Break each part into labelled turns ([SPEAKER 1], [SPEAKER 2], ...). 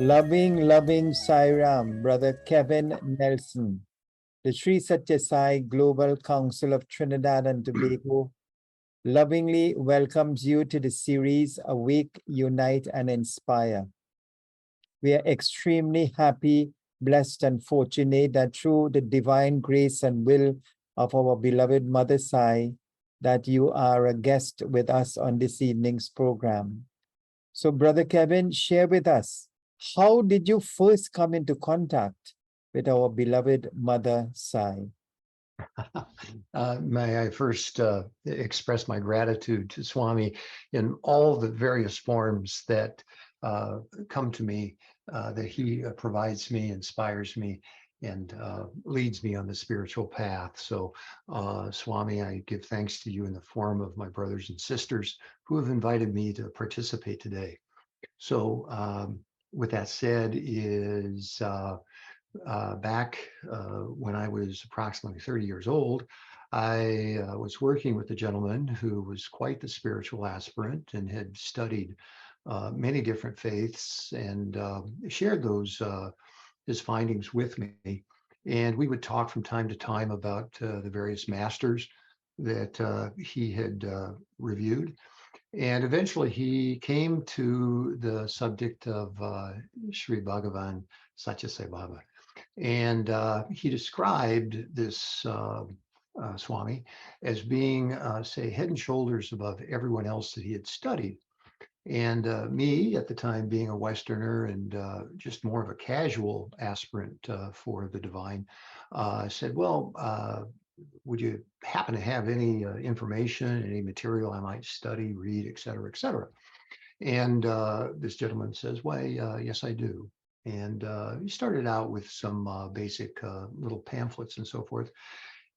[SPEAKER 1] Loving Sairam, Brother Kevin Nelson. The Sri Satya Sai Global Council of Trinidad and Tobago lovingly welcomes you to the series Awake, Unite, and Inspire. We are extremely happy, blessed, and fortunate that through the divine grace and will of our beloved Mother Sai, that you are a guest with us on this evening's program. So, Brother Kevin, share with us, how did you first come into contact with our beloved Mother Sai?
[SPEAKER 2] May I first express my gratitude to Swami in all the various forms that come to me, that he provides me, inspires me, and leads me on the spiritual path. So, Swami, I give thanks to you in the form of my brothers and sisters who have invited me to participate today. So, with that said, back when I was approximately 30 years old, I was working with a gentleman who was quite the spiritual aspirant and had studied many different faiths and shared his findings with me. And we would talk from time to time about the various masters that he had reviewed. And eventually he came to the subject of Sri Bhagavan Satya Sai Baba. And he described this Swami as being, say, head and shoulders above everyone else that he had studied. And me, at the time, being a Westerner and just more of a casual aspirant for the divine, said, well, would you happen to have any information, any material I might study, read, et cetera, et cetera? And this gentleman says, well, yes, I do. And he started out with some basic little pamphlets and so forth,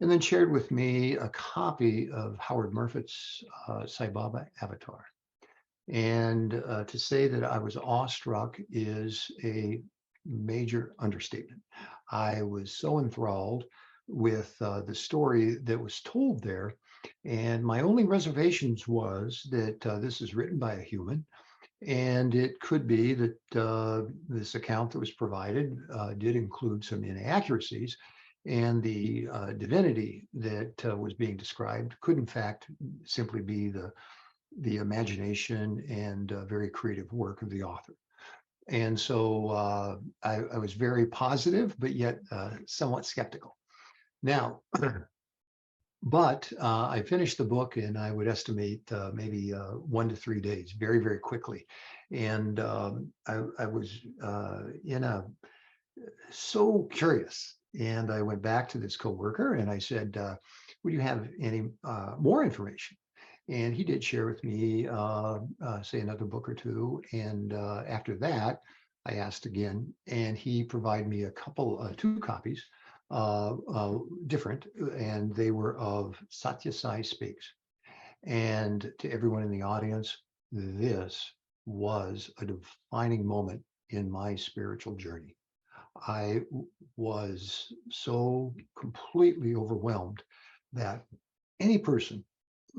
[SPEAKER 2] and then shared with me a copy of Howard Murfitt's Sai Baba Avatar. And to say that I was awestruck is a major understatement. I was so enthralled with the story that was told there. And my only reservations was that this is written by a human. And it could be that this account that was provided did include some inaccuracies, and the divinity that was being described could, in fact, simply be the imagination and very creative work of the author. And so I was very positive, but yet somewhat skeptical. Now, but I finished the book, and I would estimate maybe 1 to 3 days, very, very quickly. And I was so curious. And I went back to this coworker and I said, would you have any more information? And he did share with me, say, another book or two. And after that, I asked again, and he provided me two copies, different, and they were of Satya Sai Speaks. And to everyone in the audience, this was a defining moment in my spiritual journey. I was so completely overwhelmed that any person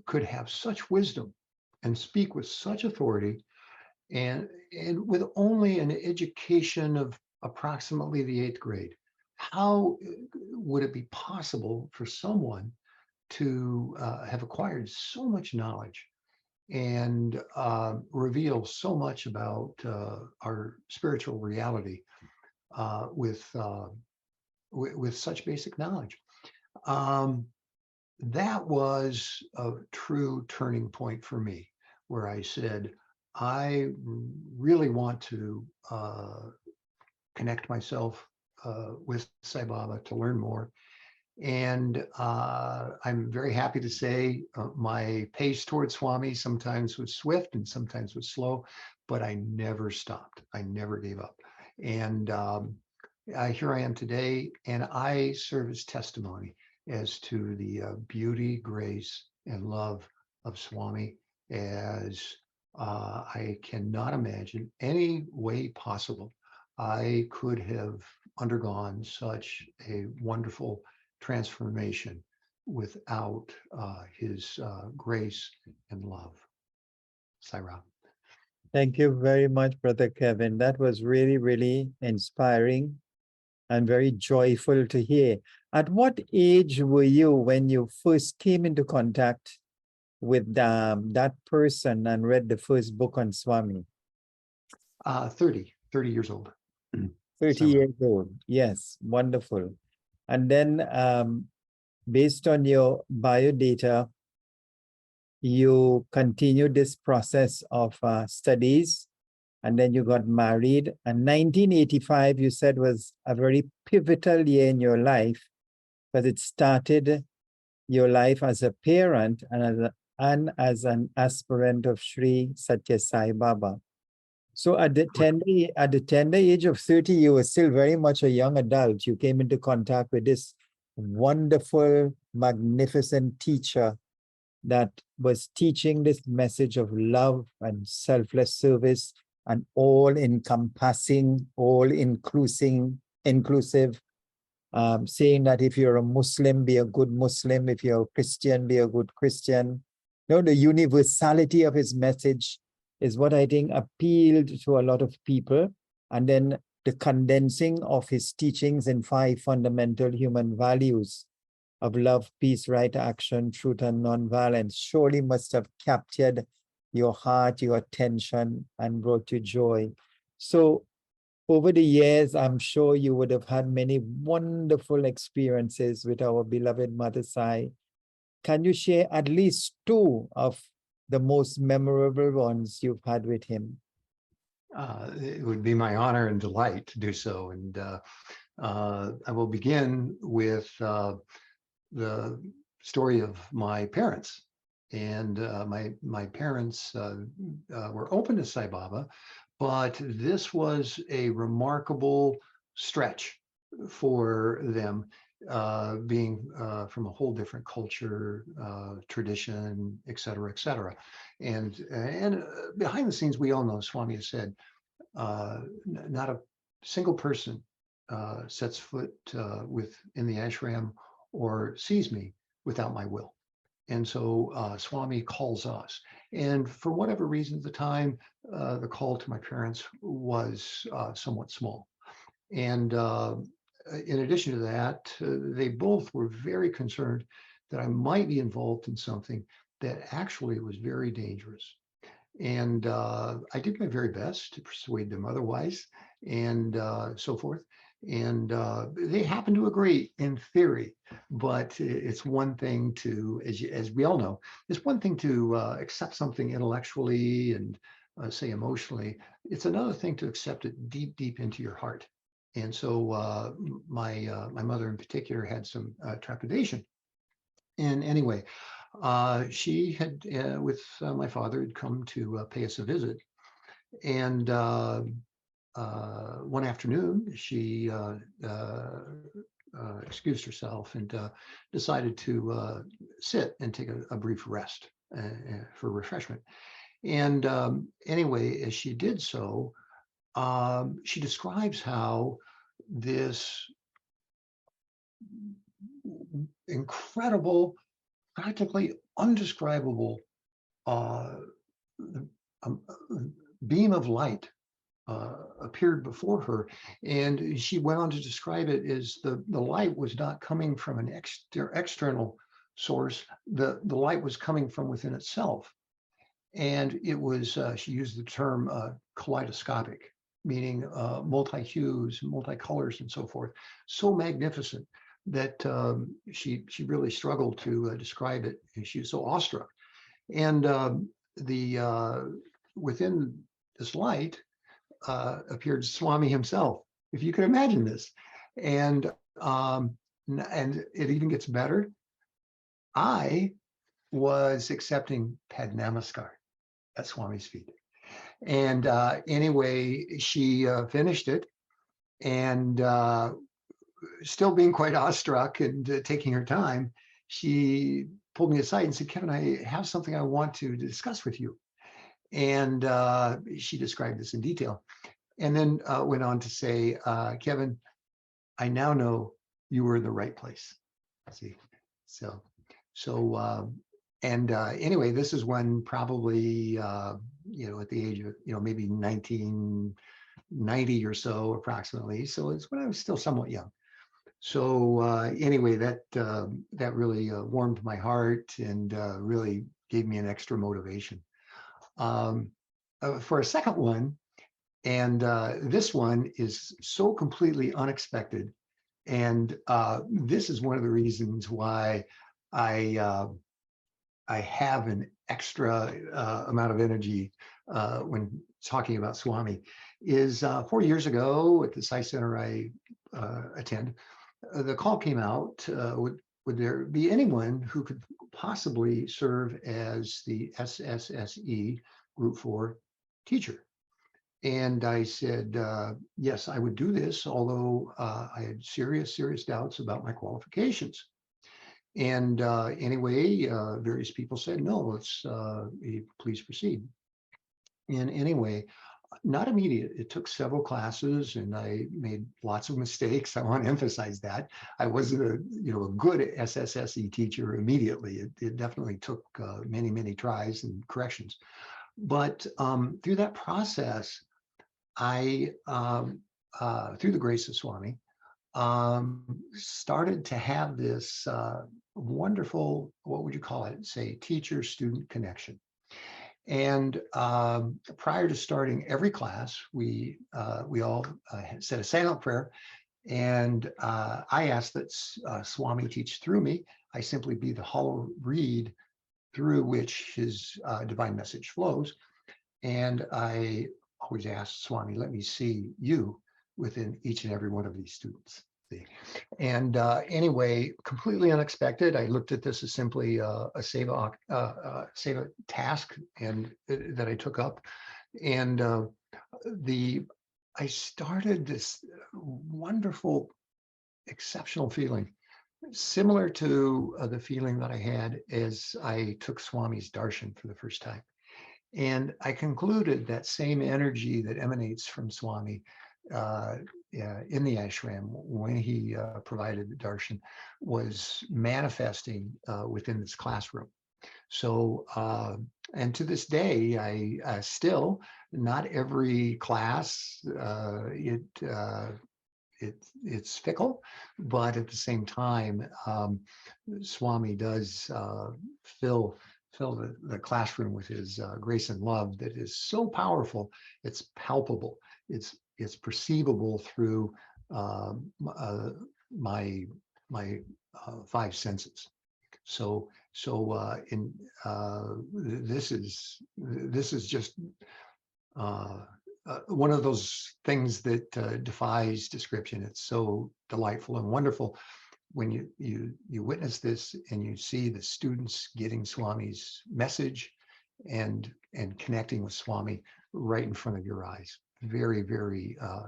[SPEAKER 2] could have such wisdom and speak with such authority and with only an education of approximately the 8th grade. How would it be possible for someone to have acquired so much knowledge and reveal so much about our spiritual reality with such basic knowledge? That was a true turning point for me, where I said, I really want to connect myself with Sai Baba to learn more. And I'm very happy to say my pace towards Swami sometimes was swift and sometimes was slow, but I never stopped. I never gave up. And here I am today, and I serve as testimony as to the beauty, grace, and love of Swami, as I cannot imagine any way possible I could have undergone such a wonderful transformation without his grace and love. Sai Ram.
[SPEAKER 1] Thank you very much, Brother Kevin. That was really, really inspiring and very joyful to hear. At what age were you when you first came into contact with that person and read the first book on Swami?
[SPEAKER 2] 30 years old.
[SPEAKER 1] 30
[SPEAKER 2] Several.
[SPEAKER 1] years old. Yes, wonderful. And then based on your bio data, you continued this process of studies, and then you got married. And 1985, you said, was a very pivotal year in your life because it started your life as a parent and as an aspirant of Sri Satya Sai Baba. So at the tender age of 30, you were still very much a young adult. You came into contact with this wonderful, magnificent teacher that was teaching this message of love and selfless service and all encompassing, all inclusive, saying that if you're a Muslim, be a good Muslim. If you're a Christian, be a good Christian. No, the universality of his message is what I think appealed to a lot of people. And then the condensing of his teachings in 5 fundamental human values of love, peace, right action, truth, and nonviolence surely must have captured your heart, your attention, and brought you joy. So over the years, I'm sure you would have had many wonderful experiences with our beloved Mother Sai. Can you share at least 2 of the most memorable ones you've had with him?
[SPEAKER 2] It would be my honor and delight to do so. And I will begin with the story of my parents. And my parents were open to Sai Baba, but this was a remarkable stretch for them, being from a whole different culture, tradition, et cetera, et cetera. And behind the scenes, we all know Swami has said, not a single person sets foot in the ashram or sees me without my will. And so Swami calls us. And for whatever reason at the time, the call to my parents was somewhat small. And in addition to that, they both were very concerned that I might be involved in something that actually was very dangerous. And I did my very best to persuade them otherwise, and so forth. And they happen to agree in theory, but it's one thing to, as we all know, it's one thing to accept something intellectually and say emotionally. It's another thing to accept it deep, deep into your heart. And so my mother in particular had some trepidation. And anyway, she had, with my father, had come to pay us a visit. And one afternoon, she excused herself and decided to sit and take a brief rest for refreshment. And anyway, as she did so, she describes how this incredible, practically undescribable um, beam of light appeared before her, and she went on to describe it as the light was not coming from an external source. The light was coming from within itself, and it was she used the term kaleidoscopic, meaning multi-hues, multi-colors, and so forth. So magnificent that she really struggled to describe it. She was so awestruck. And within this light appeared Swami himself, if you can imagine this. And it even gets better. I was accepting Padnamaskar at Swami's feet. And anyway, she finished it, and still being quite awestruck and taking her time, she pulled me aside and said, "Kevin, I have something I want to discuss with you." And she described this in detail, and then went on to say, "Kevin, I now know you were in the right place." See, so anyway, this is when probably at the age of, maybe 1990 or so, approximately. So it's when I was still somewhat young. So anyway, that really warmed my heart and really gave me an extra motivation. For a second one, and this one is so completely unexpected. And this is one of the reasons why I have an extra amount of energy when talking about Swami. Is 4 years ago at the Sai Center I attend, the call came out, would there be anyone who could possibly serve as the SSSE Group 4 teacher? And I said, yes, I would do this, although I had serious doubts about my qualifications. And anyway, various people said, no, let's please proceed. And anyway, not immediate. It took several classes and I made lots of mistakes. I want to emphasize that. I wasn't a good SSSE teacher immediately. It definitely took many tries and corrections. But through that process, I, through the grace of Swami, started to have this wonderful, what would you call it? Say, teacher-student connection. And prior to starting every class, we all said a silent prayer, and I asked that Swami teach through me. I simply be the hollow reed through which his divine message flows. And I always ask Swami, let me see you within each and every one of these students. And anyway, completely unexpected. I looked at this as simply a seva task and that I took up. And I started this wonderful, exceptional feeling, similar to the feeling that I had as I took Swami's darshan for the first time. And I concluded that same energy that emanates from Swami in the ashram when he provided the darshan was manifesting within this classroom. So, and to this day, I still, not every class, it's fickle, but at the same time, Swami does fill the classroom with his grace and love that is so powerful. It's palpable. It's perceivable through my five senses. So this is just one of those things that defies description. It's so delightful and wonderful when you witness this and you see the students getting Swami's message and connecting with Swami right in front of your eyes. Very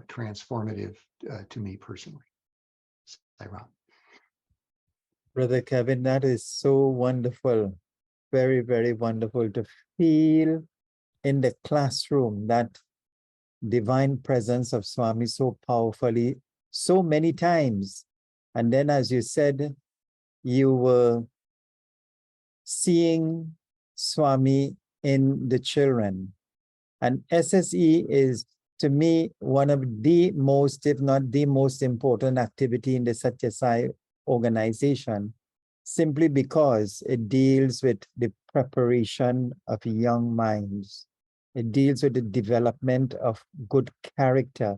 [SPEAKER 2] transformative to me personally.
[SPEAKER 1] Brother Kevin, that is so wonderful. Very wonderful to feel in the classroom that divine presence of Swami so powerfully, so many times. And then, as you said, you were seeing Swami in the children. And SSE is, to me, one of the most, if not the most important activity in the Satya Sai organization, simply because it deals with the preparation of young minds. It deals with the development of good character.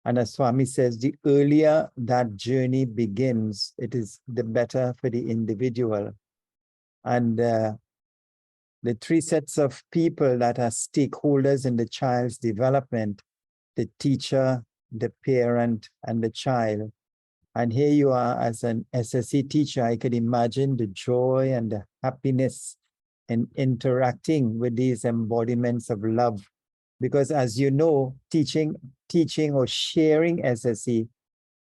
[SPEAKER 1] And as Swami says, the earlier that journey begins, it is the better for the individual. And the three sets of people that are stakeholders in the child's development, the teacher, the parent, and the child. And here you are as an SSE teacher. I could imagine the joy and the happiness in interacting with these embodiments of love. Because as you know, teaching or sharing SSE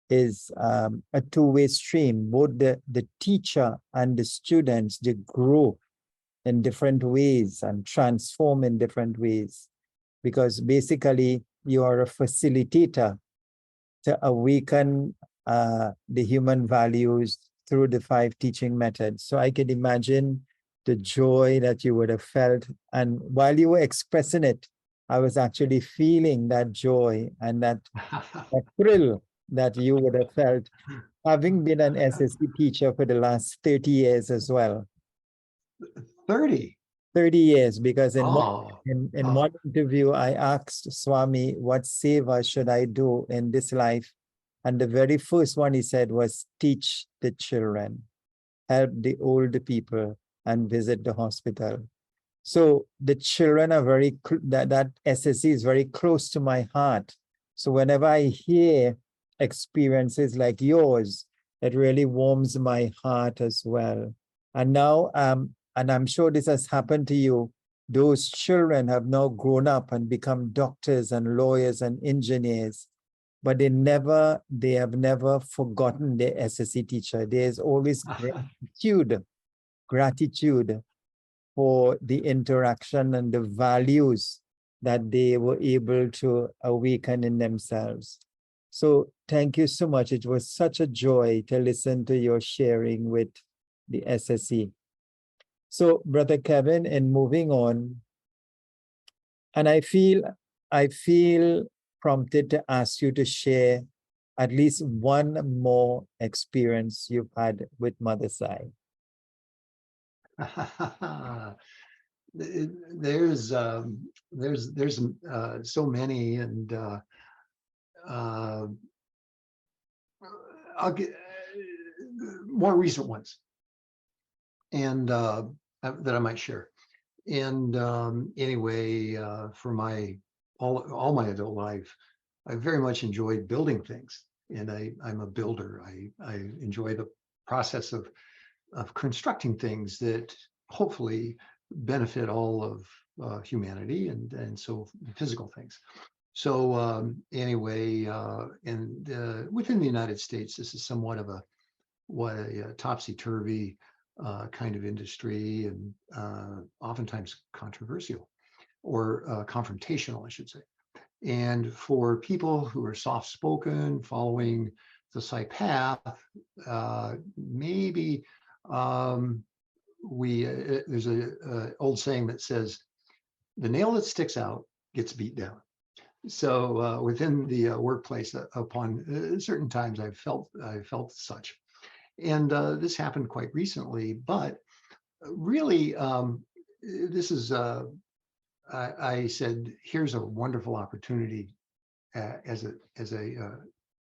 [SPEAKER 1] is a two-way stream. Both the teacher and the students, they grow in different ways and transform in different ways. Because basically, you are a facilitator to awaken the human values through the 5 teaching methods. So I can imagine the joy that you would have felt. And while you were expressing it, I was actually feeling that joy and that thrill that you would have felt having been an SSC teacher for the last 30 years as well.
[SPEAKER 2] 30.
[SPEAKER 1] 30 years, because in
[SPEAKER 2] Oh,
[SPEAKER 1] one interview, I asked Swami, what seva should I do in this life? And the very first one he said was teach the children, help the older people, and visit the hospital. So the children are that SSC is very close to my heart. So whenever I hear experiences like yours, it really warms my heart as well. And now, and I'm sure this has happened to you, those children have now grown up and become doctors and lawyers and engineers, but they have never forgotten their SSC teacher. There's always gratitude for the interaction and the values that they were able to awaken in themselves. So thank you so much. It was such a joy to listen to your sharing with the SSC. So Brother Kevin, in moving on, and I feel prompted to ask you to share at least one more experience you've had with Mother Sai.
[SPEAKER 2] there's so many, and I'll get more recent ones, and that I might share. And anyway, for my all my adult life, I very much enjoyed building things, and I'm a builder. I enjoy the process of constructing things that hopefully benefit all of humanity, and so physical things. So anyway, and within the United States, this is somewhat of a topsy-turvy kind of industry, and oftentimes controversial, or confrontational, I should say. And for people who are soft-spoken, following the Sai path, maybe there's a old saying that says, "The nail that sticks out gets beat down." So within the workplace, upon certain times, I felt such. And this happened quite recently, but really, this is, I said, here's a wonderful opportunity as a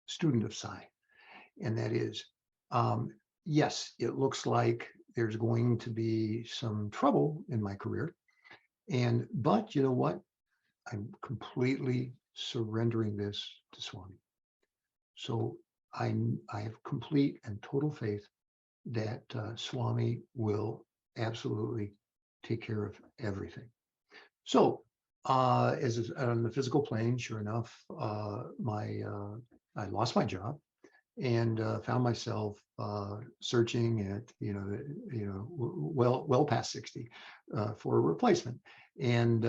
[SPEAKER 2] student of Sai. And that is, yes, it looks like there's going to be some trouble in my career. But you know what? I'm completely surrendering this to Swami. So I have complete and total faith that Swami will absolutely take care of everything. So as on the physical plane, sure enough, I lost my job, and found myself searching at well past 60 for a replacement, and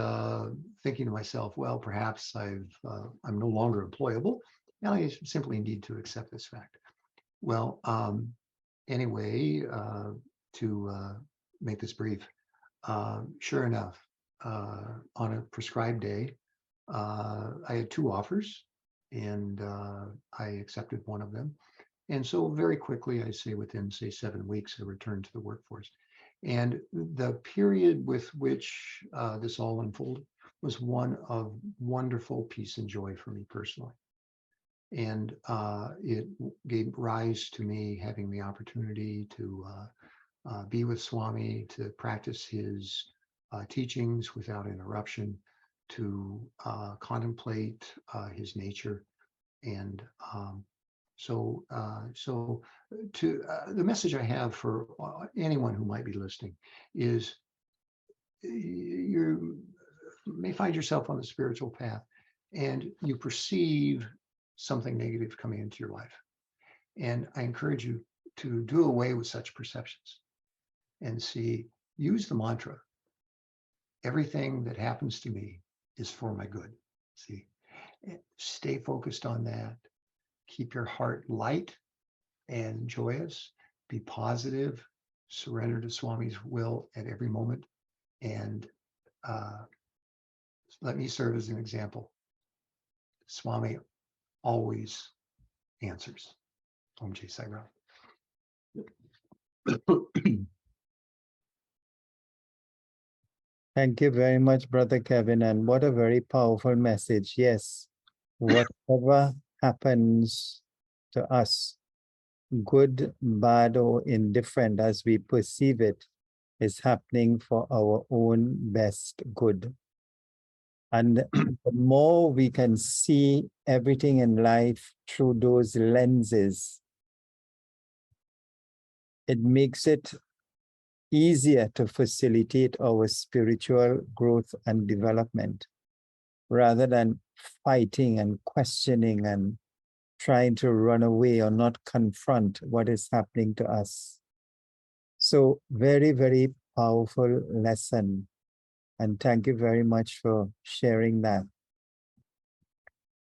[SPEAKER 2] thinking to myself, well, perhaps I'm no longer employable, and I simply need to accept this fact. Well, anyway, to make this brief, sure enough, on a prescribed day, I had two offers, and I accepted one of them. And so very quickly, I say within, say, 7 weeks, I returned to the workforce. And the period with which this all unfolded was one of wonderful peace and joy for me personally. And it gave rise to me having the opportunity to be with Swami, to practice his teachings without interruption, to contemplate his nature. And so the message I have for anyone who might be listening is, you may find yourself on the spiritual path, and you perceive something negative coming into your life. And I encourage you to do away with such perceptions and use the mantra, everything that happens to me is for my good. Stay focused on that. Keep your heart light and joyous. Be positive. surrender to Swami's will at every moment, and let me serve as an example. Swami always answers. Om Jai Sai Ram.
[SPEAKER 1] Thank you very much, Brother Kevin. And what a very powerful message. Yes, whatever happens to us, good, bad, or indifferent as we perceive it, is happening for our own best good. And the more we can see everything in life through those lenses, it makes it easier to facilitate our spiritual growth and development rather than fighting and questioning and trying to run away or not confront what is happening to us. So very, very powerful lesson. And thank you very much for sharing that.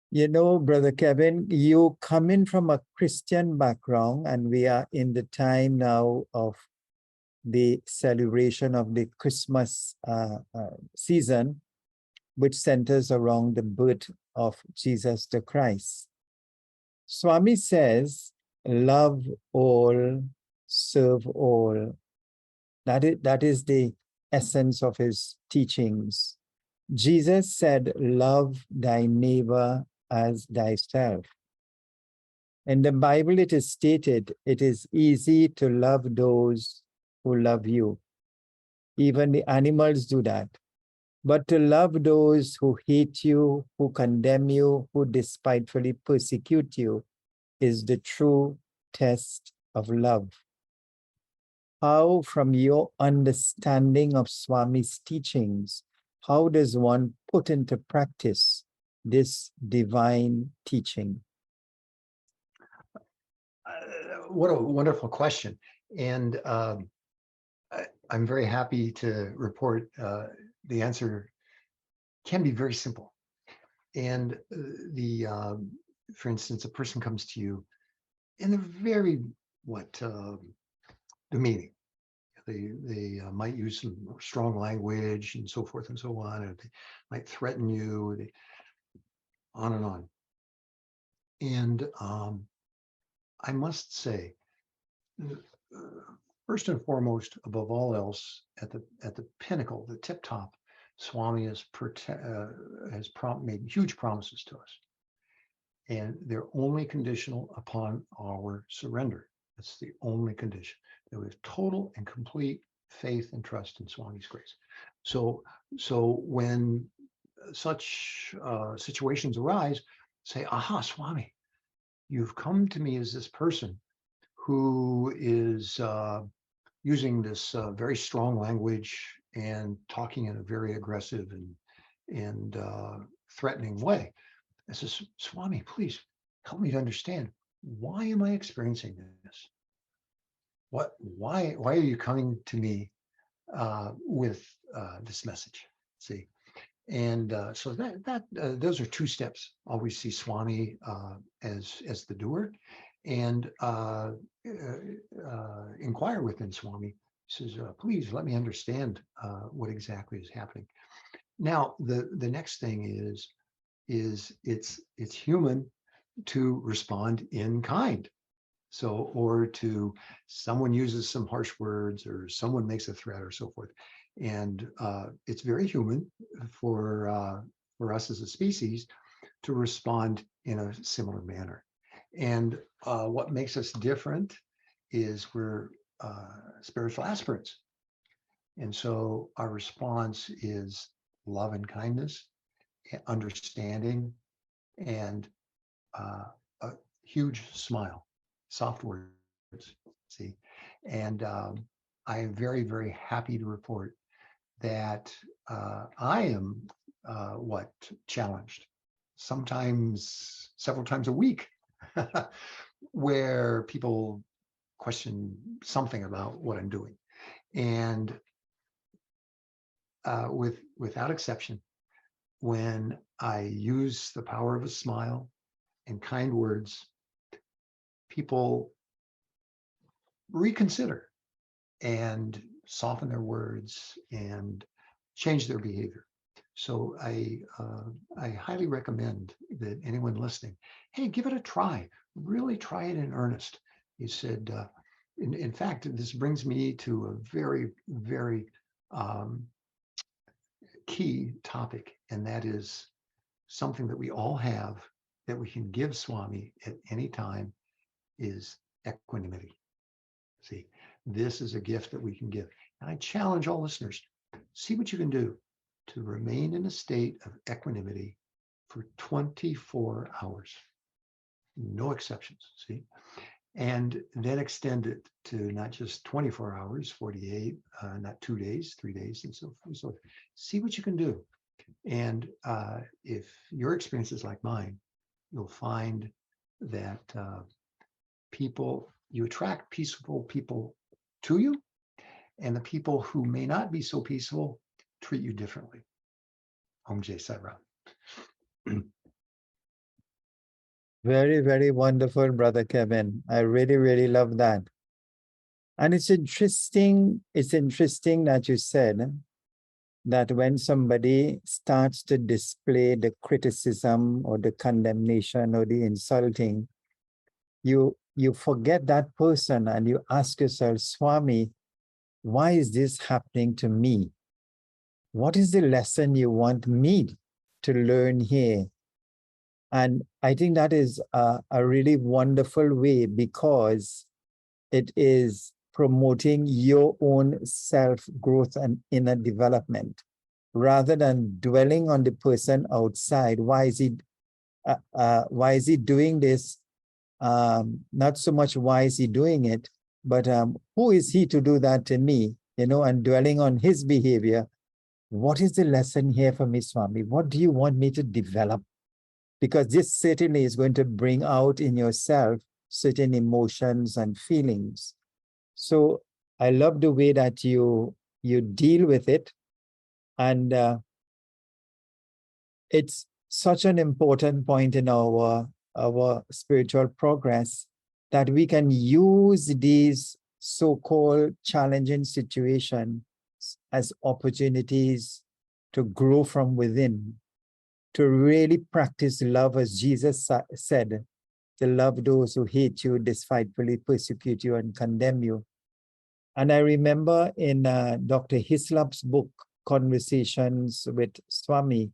[SPEAKER 1] You know, Brother Kevin, you come in from a Christian background, and we are in the time now of the celebration of the Christmas season, which centers around the birth of Jesus the Christ. Swami says, love all, serve all. That is the essence of his teachings. Jesus said, love thy neighbor as thyself. In the Bible, it is stated, it is easy to love those who love you. Even the animals do that. But to love those who hate you, who condemn you, who despitefully persecute you, is the true test of love. How, from your understanding of Swami's teachings, how does one put into practice this divine teaching?
[SPEAKER 2] What a wonderful question. And I'm very happy to report the answer can be very simple. And for instance, a person comes to you in a very, demeaning. They might use some strong language and so forth and so on, or they might threaten you, on and on. And I must say, first and foremost, above all else, at the pinnacle, the tip top, Swami has made huge promises to us, and they're only conditional upon our surrender. That's the only condition. That we have total and complete faith and trust in Swami's grace. So when such situations arise, say, aha, Swami, you've come to me as this person who is using this very strong language and talking in a very aggressive and threatening way. I says, Swami, please help me to understand, why am I experiencing this? Why are you coming to me with this message? See, and so those are two steps. Always see Swami as the doer, and inquire within Swami. He says, please let me understand what exactly is happening. Now, the next thing is it's human to respond in kind. So, or to someone uses some harsh words or someone makes a threat or so forth. And it's very human for us as a species to respond in a similar manner. And what makes us different is we're spiritual aspirants. And so our response is love and kindness, understanding, and a huge smile, soft words, see. And I am very, very happy to report that I am challenged, sometimes several times a week, where people question something about what I'm doing. And without exception, when I use the power of a smile and kind words, people reconsider and soften their words and change their behavior. So I highly recommend that anyone listening, hey, give it a try. Really try it in earnest. He said, in fact, this brings me to a very, very key topic, and that is something that we all have that we can give Swami at any time is equanimity. See, this is a gift that we can give. And I challenge all listeners, see what you can do to remain in a state of equanimity for 24 hours. No exceptions, see? And then extend it to not just 24 hours, 48, not 2 days, 3 days, and so forth. So see what you can do. And if your experience is like mine, you'll find that you attract peaceful people to you, and the people who may not be so peaceful treat you differently. Om Jai Sai Ram.
[SPEAKER 1] Very, very wonderful, Brother Kevin. I really, really love that. And it's interesting that you said that when somebody starts to display the criticism or the condemnation or the insulting, you forget that person and you ask yourself, Swami, why is this happening to me? What is the lesson you want me to learn here? And I think that is a really wonderful way, because it is promoting your own self-growth and inner development, rather than dwelling on the person outside. Why is he doing this? Not so much why is he doing it, but who is he to do that to me? And dwelling on his behavior. What is the lesson here for me, Swami? What do you want me to develop? Because this certainly is going to bring out in yourself certain emotions and feelings. So I love the way that you deal with it. And it's such an important point in our spiritual progress, that we can use these so-called challenging situations as opportunities to grow from within, to really practice love, as Jesus said, to love those who hate you, despitefully persecute you, and condemn you. And I remember in Dr. Hislop's book, Conversations with Swami,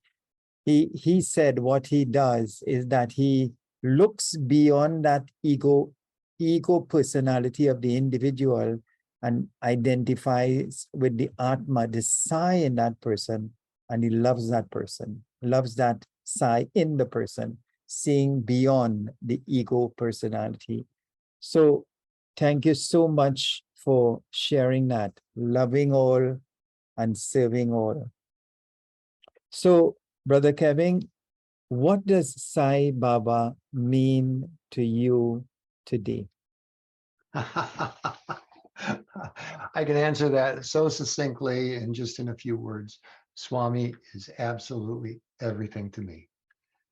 [SPEAKER 1] he said what he does is that he looks beyond that ego personality of the individual and identifies with the Atma, the Sai in that person, and he loves that person, loves that Sai in the person, seeing beyond the ego personality. So thank you so much for sharing that, loving all and serving all. So, Brother Kevin, what does Sai Baba mean to you today?
[SPEAKER 2] I can answer that so succinctly and just in a few words. Swami is absolutely everything to me.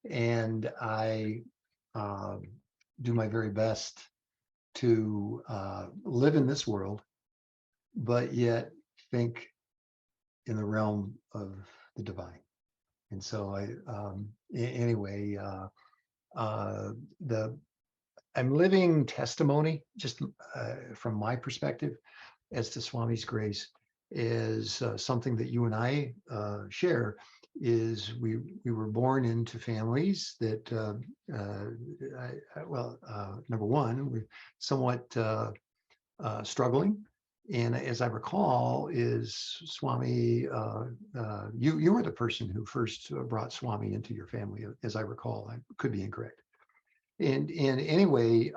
[SPEAKER 2] And I do my very best to live in this world, but yet think in the realm of the divine. And so I'm living testimony, just from my perspective, as to Swami's grace, is something that you and I share. Is we were born into families that, number one, we're somewhat struggling. And as I recall, is Swami, you were the person who first brought Swami into your family, as I recall. I could be incorrect. And anyway,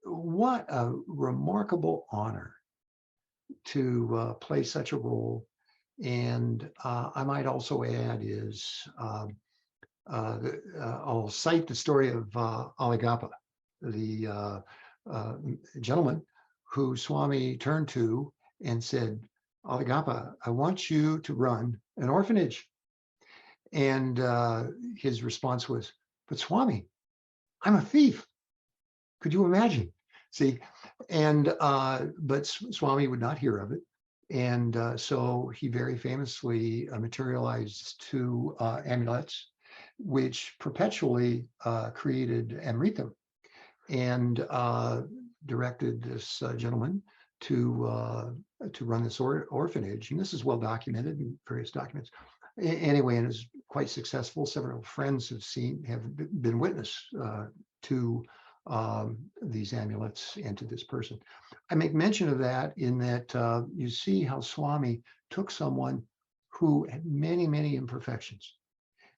[SPEAKER 2] what a remarkable honor to play such a role. And I might also add is, I'll cite the story of Aligappa, the gentleman who Swami turned to and said, Aligappa, I want you to run an orphanage. And his response was, but Swami, I'm a thief. Could you imagine? See, and but Swami would not hear of it. And so he very famously materialized two amulets, which perpetually created Amritam, and directed this gentleman to run this orphanage. And this is well documented in various documents. Anyway, and is quite successful. Several friends have been witness to these amulets and to this person. I make mention of that in that you see how Swami took someone who had many, many imperfections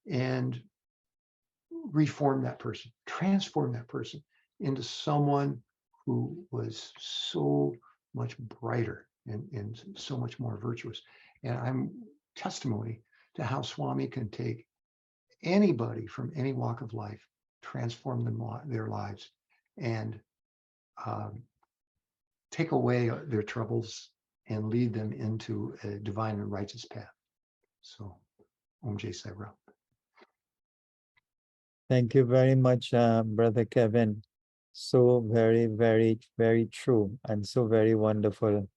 [SPEAKER 2] and reformed that person, transformed that person into someone who was so much brighter and so much more virtuous. And I'm testimony to how Swami can take anybody from any walk of life, transform their lives, and take away their troubles and lead them into a divine and righteous path. So, Om Jai Sai Ram.
[SPEAKER 1] Thank you very much, Brother Kevin. So very, very, very true and so very wonderful.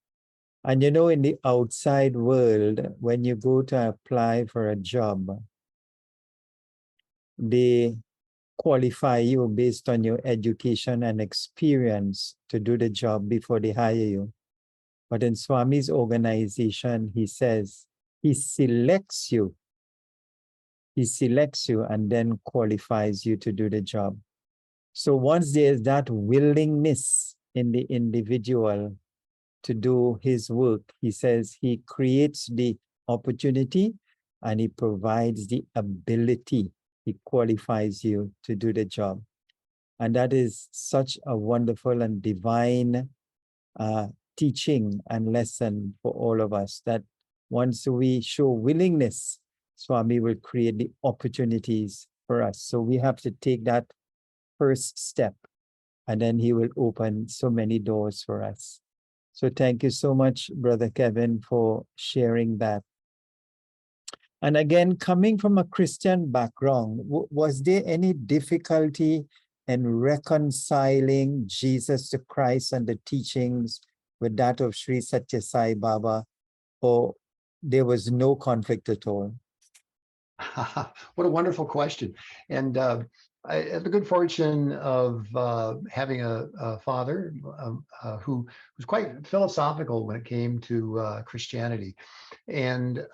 [SPEAKER 1] And you know, in the outside world, when you go to apply for a job, they qualify you based on your education and experience to do the job before they hire you. But in Swami's organization, he says he selects you. He selects you and then qualifies you to do the job. So once there's that willingness in the individual to do his work, he says he creates the opportunity and he provides the ability. He qualifies you to do the job. And that is such a wonderful and divine teaching and lesson for all of us, that once we show willingness, Swami will create the opportunities for us. So we have to take that first step, and then he will open so many doors for us. So thank you so much, Brother Kevin, for sharing that. And again, coming from a Christian background, was there any difficulty in reconciling Jesus the Christ and the teachings with that of Sri Satya Sai Baba, or there was no conflict at all?
[SPEAKER 2] What a wonderful question. And I had the good fortune of having a father who was quite philosophical when it came to Christianity, and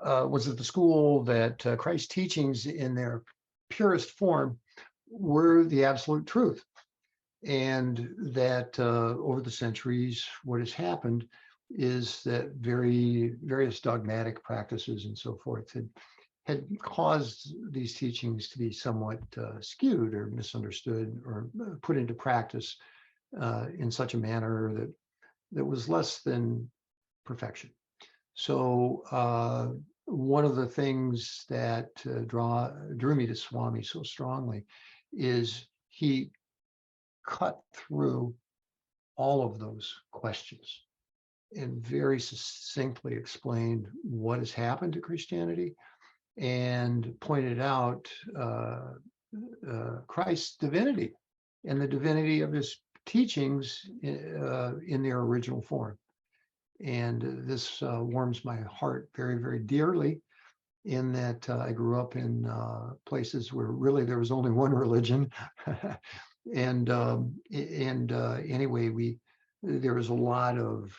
[SPEAKER 2] was at the school that Christ's teachings in their purest form were the absolute truth. And that over the centuries, what has happened is that various dogmatic practices and so forth had caused these teachings to be somewhat skewed or misunderstood or put into practice in such a manner that was less than perfection. So one of the things that drew me to Swami so strongly is he cut through all of those questions and very succinctly explained what has happened to Christianity and pointed out Christ's divinity and the divinity of his teachings in their original form. And this warms my heart very, very dearly, in that I grew up in places where really there was only one religion. And anyway, there was a lot of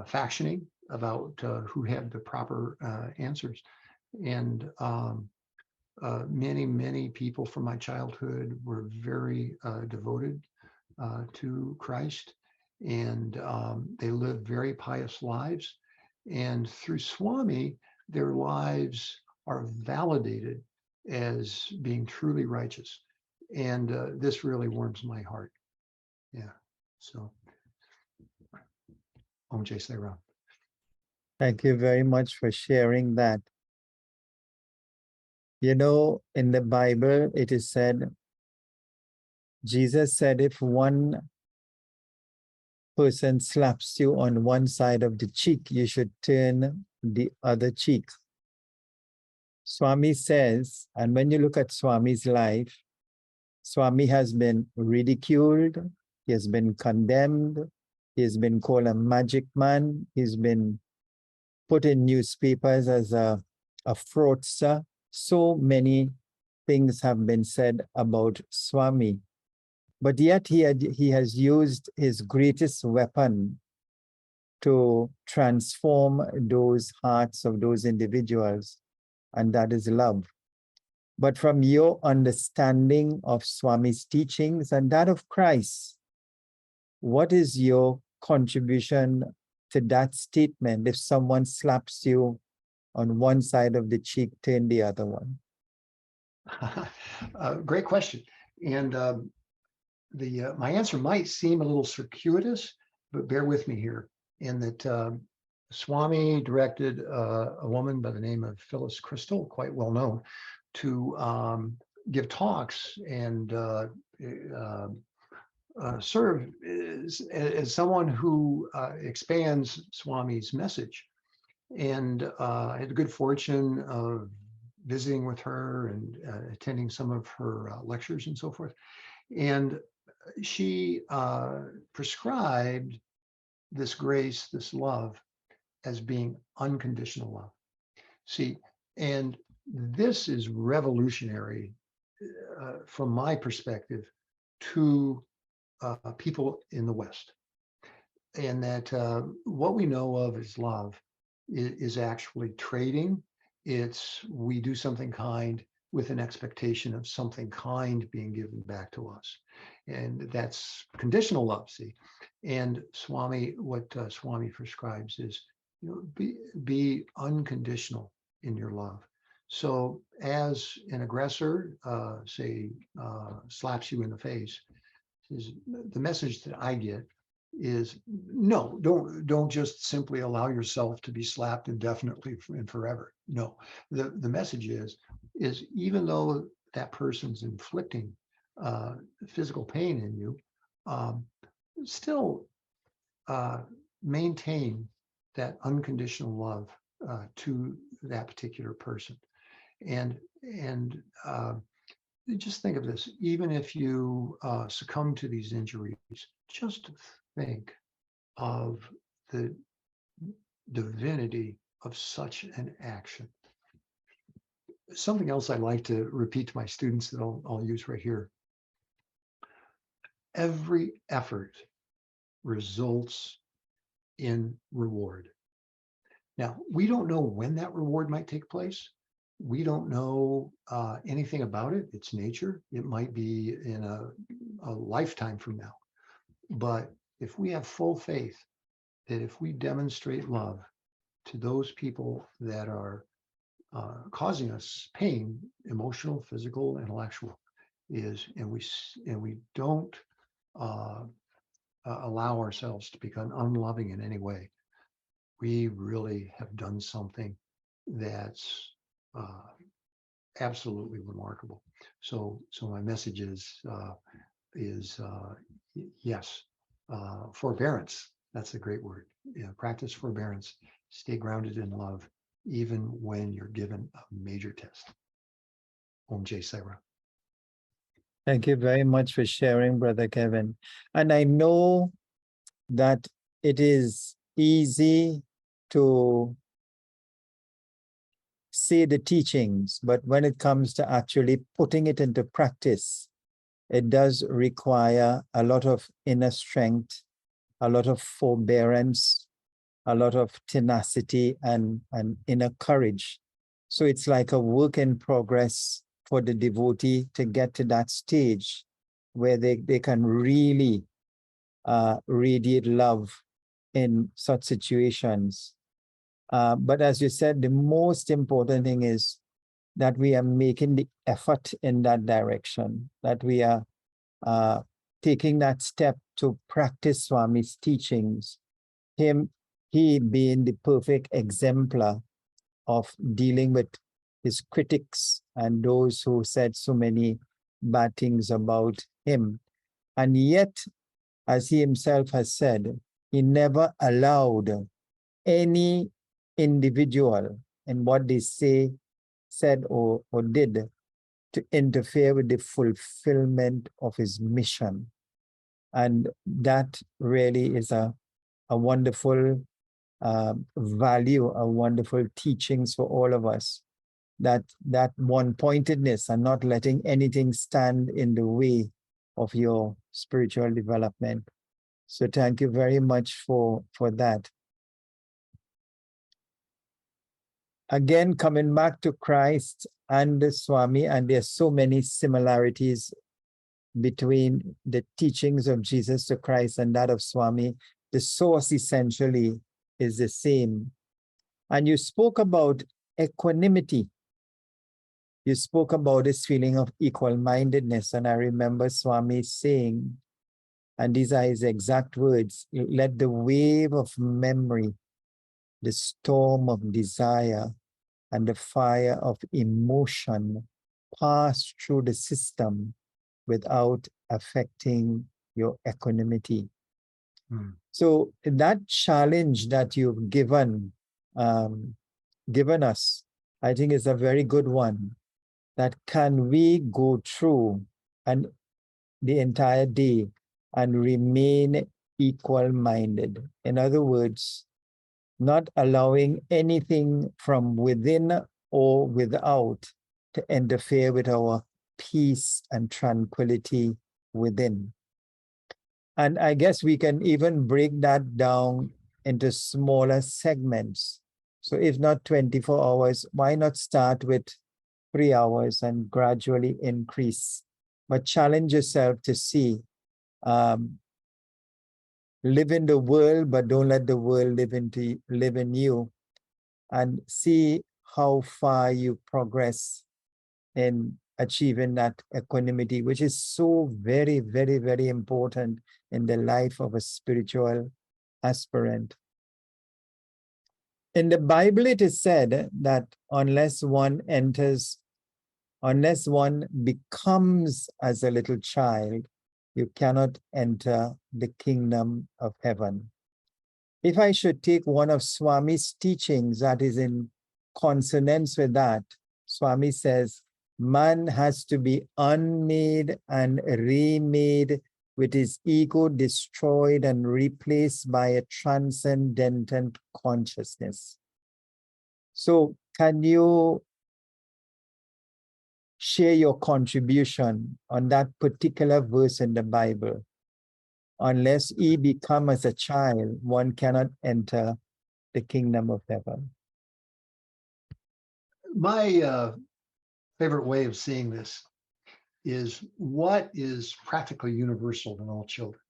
[SPEAKER 2] factioning about who had the proper answers. And many people from my childhood were very devoted to Christ, and they lived very pious lives. And through Swami, their lives are validated as being truly righteous. And this really warms my heart. Yeah. So, Om Jai Sai Ram.
[SPEAKER 1] Thank you very much for sharing that. You know, in the Bible, it is said, Jesus said, if one person slaps you on one side of the cheek, you should turn the other cheek. Swami says, and when you look at Swami's life, Swami has been ridiculed, He has been condemned. He has been called a magic man. He's been put in newspapers as a fraudster. So many things have been said about Swami. But yet he has used his greatest weapon to transform those hearts of those individuals, and that is love. But from your understanding of Swami's teachings and that of Christ, what is your contribution to that statement? If someone slaps you on one side of the cheek, turn the other one.
[SPEAKER 2] Great question. And my answer might seem a little circuitous, but bear with me here. In that Swami directed a woman by the name of Phyllis Crystal, quite well known, to give talks and serve as someone who expands Swami's message. And I had the good fortune of visiting with her and attending some of her lectures and so forth. And she prescribed this grace, this love, as being unconditional love. See, and this is revolutionary from my perspective to people in the West. And that what we know of as love is actually trading. It's we do something kind with an expectation of something kind being given back to us. And that's conditional love, see. And Swami, what Swami prescribes is, be unconditional in your love. So as an aggressor, say, slaps you in the face, the message that I get is no, don't just simply allow yourself to be slapped indefinitely and forever. No, the message is even though that person's inflicting physical pain in you, still maintain that unconditional love to that particular person. And just think of this, even if you succumb to these injuries, just think of the divinity of such an action. Something else I like to repeat to my students that I'll use right here. Every effort results in reward. Now, we don't know when that reward might take place. We don't know anything about it. It's nature. It might be in a lifetime from now. But if we have full faith that if we demonstrate love to those people that are causing us pain, emotional, physical, intellectual, and we don't allow ourselves to become unloving in any way, we really have done something that's absolutely remarkable. So my message is yes, forbearance. That's a great word. Yeah, practice forbearance. Stay grounded in love, even when you're given a major test. Om Jai Sai Ram.
[SPEAKER 1] Thank you very much for sharing, Brother Kevin. And I know that it is easy to say the teachings, but when it comes to actually putting it into practice, it does require a lot of inner strength, a lot of forbearance, a lot of tenacity and inner courage. So it's like a work in progress for the devotee to get to that stage where they can really radiate love in such situations. But as you said, the most important thing is that we are making the effort in that direction, that we are taking that step to practice Swami's teachings, he being the perfect exemplar of dealing with his critics and those who said so many bad things about him. And yet, as he himself has said, he never allowed any individual in what they said or did to interfere with the fulfillment of his mission. And that really is a wonderful value, a wonderful teachings for all of us. That one-pointedness and not letting anything stand in the way of your spiritual development. So thank you very much for that. Again, coming back to Christ and the Swami, and there's so many similarities between the teachings of Jesus to Christ and that of Swami. The source essentially is the same. And you spoke about equanimity. You spoke about this feeling of equal-mindedness. And I remember Swami saying, and these are his exact words, let the wave of memory, the storm of desire, and the fire of emotion pass through the system without affecting your equanimity. So that challenge that you've given us, I think is a very good one. That can we go through and the entire day and remain equal-minded? In other words, not allowing anything from within or without to interfere with our peace and tranquility within. And I guess we can even break that down into smaller segments. So if not 24 hours, why not start with 3 hours and gradually increase? But challenge yourself to see, live in the world, but don't let the world live in you, and see how far you progress in achieving that equanimity, which is so very, very, very important in the life of a spiritual aspirant. In the Bible, it is said that unless one becomes as a little child, you cannot enter the kingdom of heaven. If I should take one of Swami's teachings that is in consonance with that, Swami says, man has to be unmade and remade, with his ego destroyed and replaced by a transcendental consciousness. So can you share your contribution on that particular verse in the Bible? Unless ye become as a child, one cannot enter the kingdom of heaven.
[SPEAKER 2] My favorite way of seeing this is what is practically universal in all children.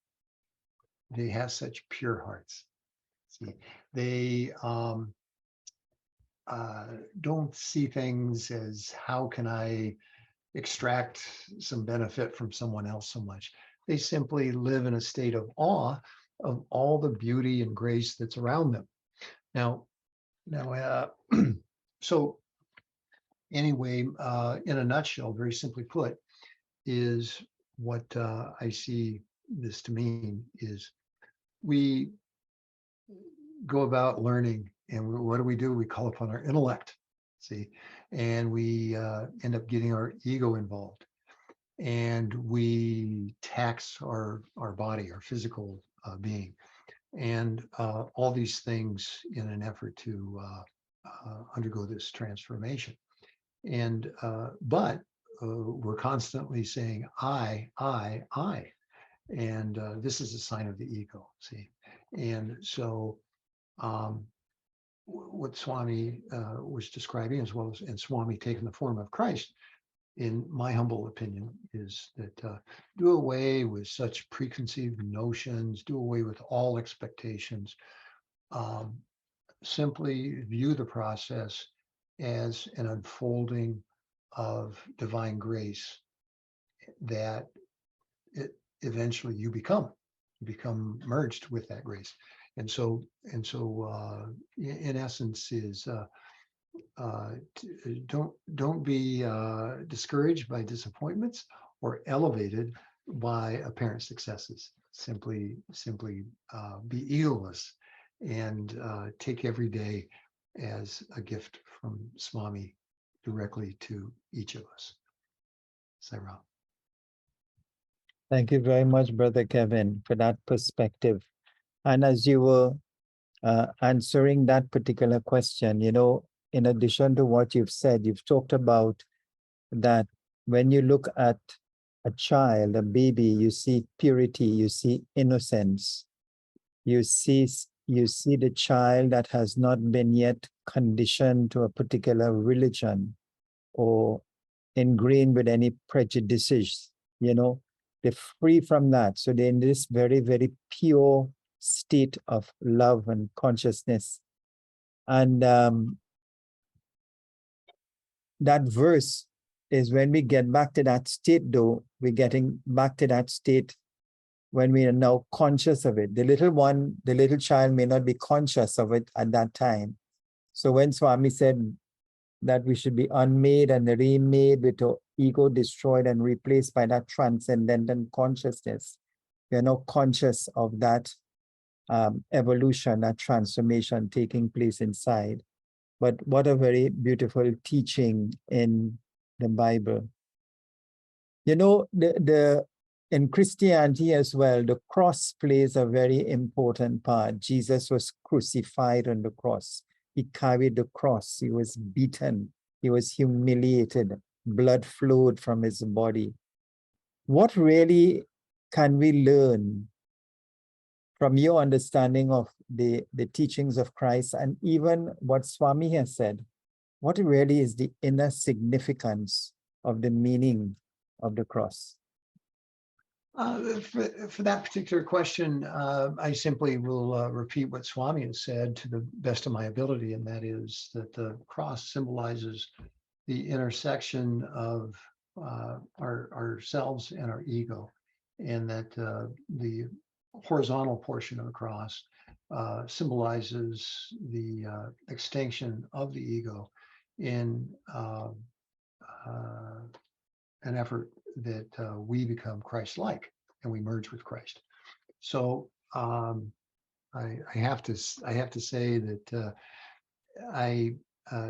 [SPEAKER 2] They have such pure hearts. See, they don't see things as how can I extract some benefit from someone else so much. They simply live in a state of awe of all the beauty and grace that's around them. Now, so anyway, in a nutshell, very simply put, is what I see this to mean is we go about learning, and what do? We call upon our intellect, see, and we end up getting our ego involved, and we tax our body, our physical being, and all these things in an effort to undergo this transformation. And but we're constantly saying I, and this is a sign of the ego. See, and so what Swami was describing, as well as and Swami taking the form of Christ, in my humble opinion, is that do away with such preconceived notions, do away with all expectations, simply view the process as an unfolding of divine grace that eventually you become merged with that grace. And so in essence is don't be discouraged by disappointments or elevated by apparent successes. Simply be egoless and take every day as a gift from Swami directly to each of us. Sai Ram.
[SPEAKER 1] Thank you very much, Brother Kevin, for that perspective. And as you were answering that particular question, in addition to what you've said, you've talked about that when you look at a child, a baby, you see purity, you see innocence, you see the child that has not been yet conditioned to a particular religion or ingrained with any prejudices. They're free from that. So they're in this very, very pure state of love and consciousness. And that verse is when we get back to that state, though, we're getting back to that state when we are now conscious of it. The little child may not be conscious of it at that time. So when Swami said that we should be unmade and remade with our ego destroyed and replaced by that transcendental consciousness, we are now conscious of that evolution, that transformation taking place inside. But what a very beautiful teaching in the Bible. In Christianity as well, the cross plays a very important part. Jesus was crucified on the cross. He carried the cross. He was beaten. He was humiliated. Blood flowed from his body. What really can we learn from your understanding of the teachings of Christ and even what Swami has said? What really is the inner significance of the meaning of the cross?
[SPEAKER 2] For that particular question, I simply will repeat what Swami has said to the best of my ability, and that is that the cross symbolizes the intersection of ourselves and our ego, and that the horizontal portion of the cross symbolizes the extinction of the ego in an effort that we become Christ-like and we merge with Christ. So I have to say that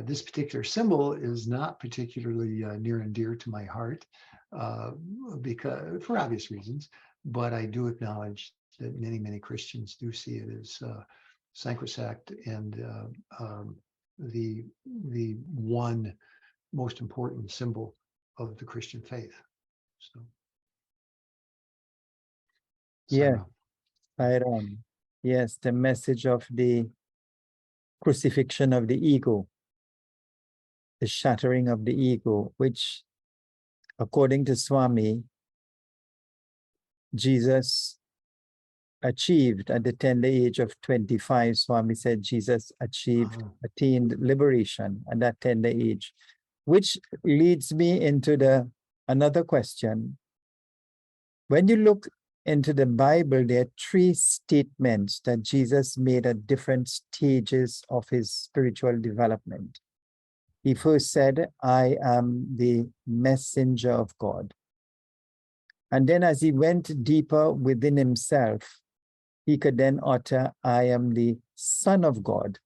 [SPEAKER 2] this particular symbol is not particularly near and dear to my heart because for obvious reasons, but I do acknowledge that many Christians do see it as sacrosanct and the one most important symbol of the Christian faith. So,
[SPEAKER 1] Yes, Iron. Yes, the message of the crucifixion of the ego, the shattering of the ego, which, according to Swami, Jesus achieved at the tender age of 25. Swami said Jesus attained liberation at that tender age, which leads me into another question. When you look into the Bible, there are 3 statements that Jesus made at different stages of his spiritual development. He first said, I am the messenger of God. And then as he went deeper within himself, he could then utter, I am the Son of God.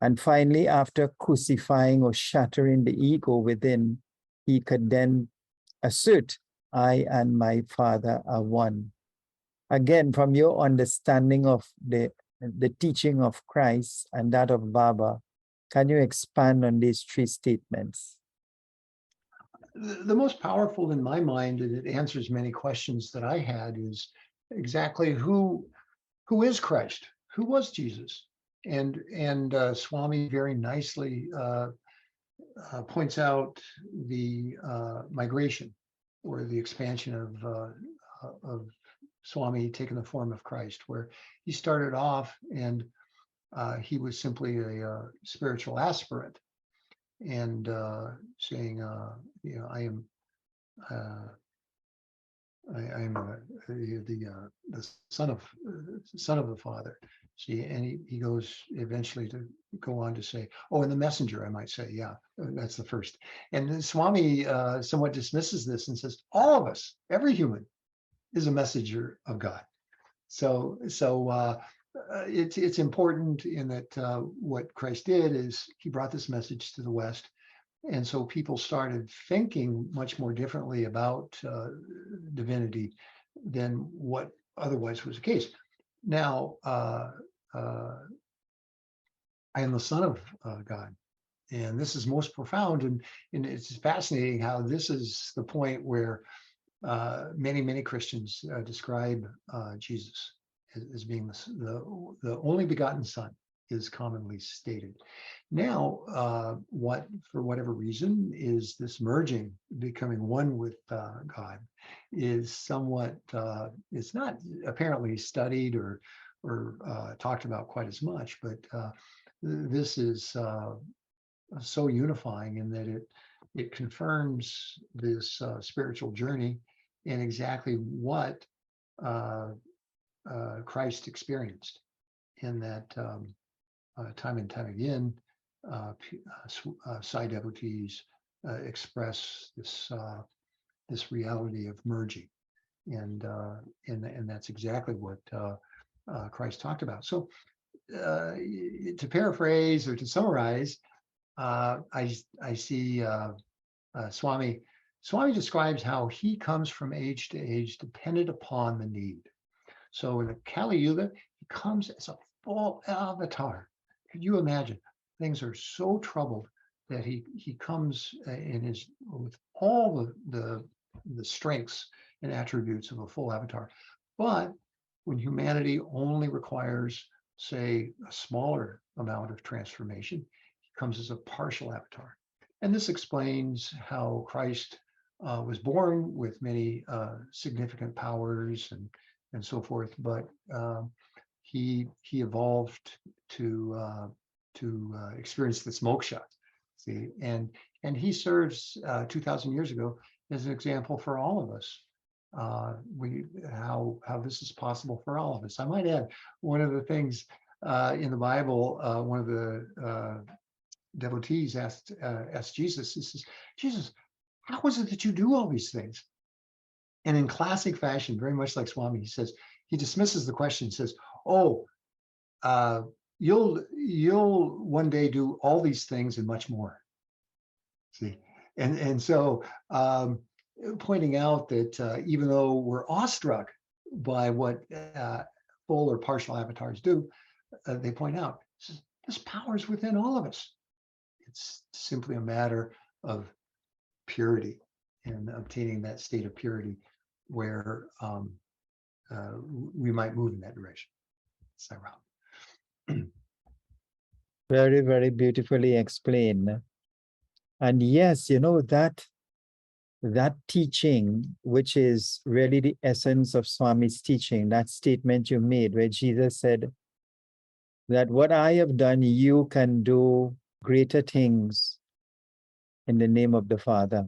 [SPEAKER 1] And finally, after crucifying or shattering the ego within, he could then assert, I and my Father are one. Again, from your understanding of the teaching of Christ and that of Baba, can you expand on these 3 statements?
[SPEAKER 2] The most powerful in my mind, and it answers many questions that I had, is exactly who is Christ? Who was Jesus? And Swami very nicely points out the migration or the expansion of Swami taking the form of Christ, where he started off and he was simply a spiritual aspirant and saying, I am the son of the Father. See, and he goes eventually to go on to say, oh, and the messenger, I might say, yeah, that's the first. And then Swami somewhat dismisses this and says, all of us, every human, is a messenger of God. So it's important in that what Christ did is he brought this message to the West, And so people started thinking much more differently about divinity than what otherwise was the case. Now, I am the Son of God. And this is most profound. And it's fascinating how this is the point where many Christians describe Jesus as being the only begotten Son, is commonly stated. Now, what, for whatever reason, is this merging, becoming one with God, is somewhat, it's not apparently studied or talked about quite as much, but this is so unifying in that it confirms this spiritual journey and exactly what Christ experienced in that time and time again. Sai devotees express this reality of merging, and that's exactly what Christ talked about. So, to paraphrase or to summarize, I see Swami. Swami describes how he comes from age to age, dependent upon the need. So in the Kali Yuga, he comes as a full avatar. Could you imagine? Things are so troubled that he comes in his with all the strengths and attributes of a full avatar. But when humanity only requires, say, a smaller amount of transformation, he comes as a partial avatar. And this explains how Christ was born with many significant powers and so forth, but he evolved to experience this moksha. See, and he serves 2,000 years ago as an example for all of us. How this is possible for all of us. I might add, one of the things in the Bible, one of the devotees asked Jesus, he says, Jesus, how is it that you do all these things? And in classic fashion, very much like Swami, he says, he dismisses the question, says, oh, you'll one day do all these things and much more. See, and so pointing out that even though we're awestruck by what full or partial avatars do, they point out this power is within all of us. It's simply a matter of purity and obtaining that state of purity where we might move in that direction. So,
[SPEAKER 1] Very, very beautifully explained. And yes, you know, that teaching, which is really the essence of Swami's teaching, that statement you made where Jesus said that what I have done, you can do greater things in the name of the Father,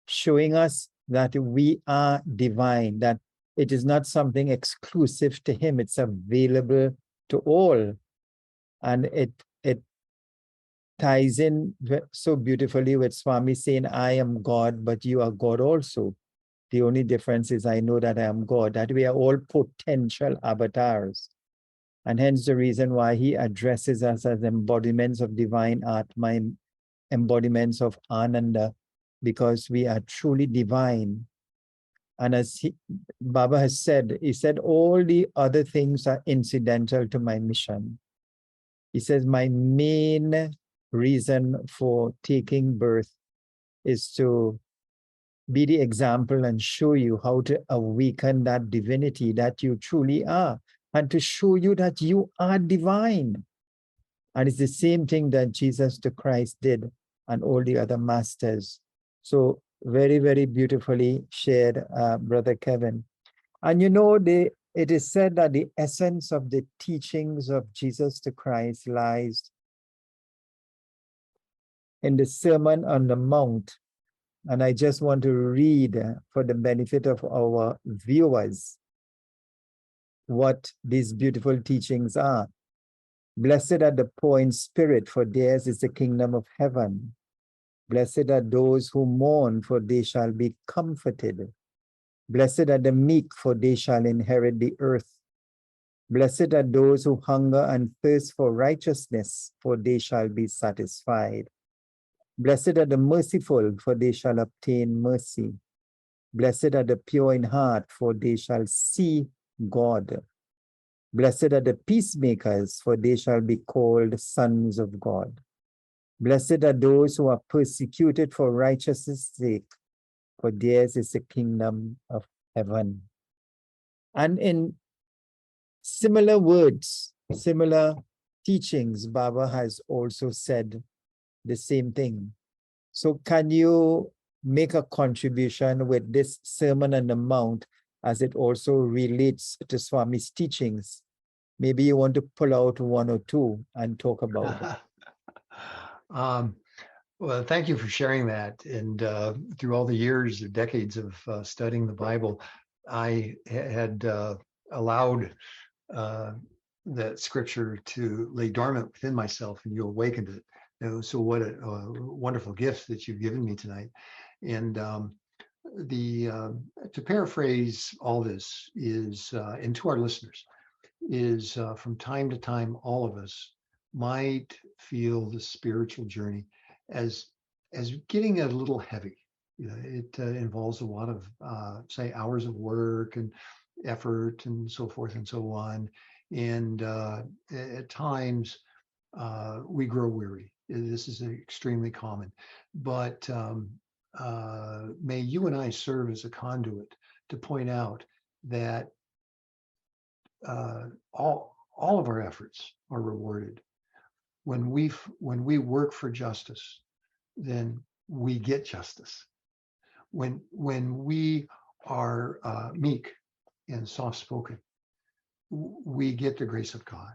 [SPEAKER 1] showing us that we are divine, that it is not something exclusive to him, it's available to all. And it ties in so beautifully with Swami saying, I am God, but you are God also. The only difference is I know that I am God, that we are all potential avatars. And hence the reason why he addresses us as embodiments of divine Atma, embodiments of Ananda, because we are truly divine. And as Baba has said, he said, all the other things are incidental to my mission. He says, my main reason for taking birth is to be the example and show you how to awaken that divinity that you truly are, and to show you that you are divine. And it's the same thing that Jesus the Christ did and all the other masters. So very, very beautifully shared, Brother Kevin. And you know, it is said that the essence of the teachings of Jesus the Christ lies in the Sermon on the Mount. And I just want to read for the benefit of our viewers what these beautiful teachings are. Blessed are the poor in spirit, for theirs is the kingdom of heaven. Blessed are those who mourn, for they shall be comforted. Blessed are the meek, for they shall inherit the earth. Blessed are those who hunger and thirst for righteousness, for they shall be satisfied. Blessed are the merciful, for they shall obtain mercy. Blessed are the pure in heart, for they shall see God. Blessed are the peacemakers, for they shall be called sons of God. Blessed are those who are persecuted for righteousness' sake, for theirs is the kingdom of heaven. And in similar words, similar teachings, Baba has also said the same thing. So can you make a contribution with this Sermon on the Mount as it also relates to Swami's teachings? Maybe you want to pull out one or two and talk about it.
[SPEAKER 2] Well, thank you for sharing that. And through all the years or decades of studying the Bible, I had allowed that scripture to lay dormant within myself, and you awakened it. So what a wonderful gift that you've given me tonight. And to paraphrase all this is, and to our listeners, is from time to time, all of us might feel the spiritual journey as getting a little heavy. You know, it involves a lot of say hours of work and effort and so forth and so on. And at times we grow weary. This is extremely common, but may you and I serve as a conduit to point out that all of our efforts are rewarded. When we work for justice, then we get justice. When we are meek and soft spoken, we get the grace of God.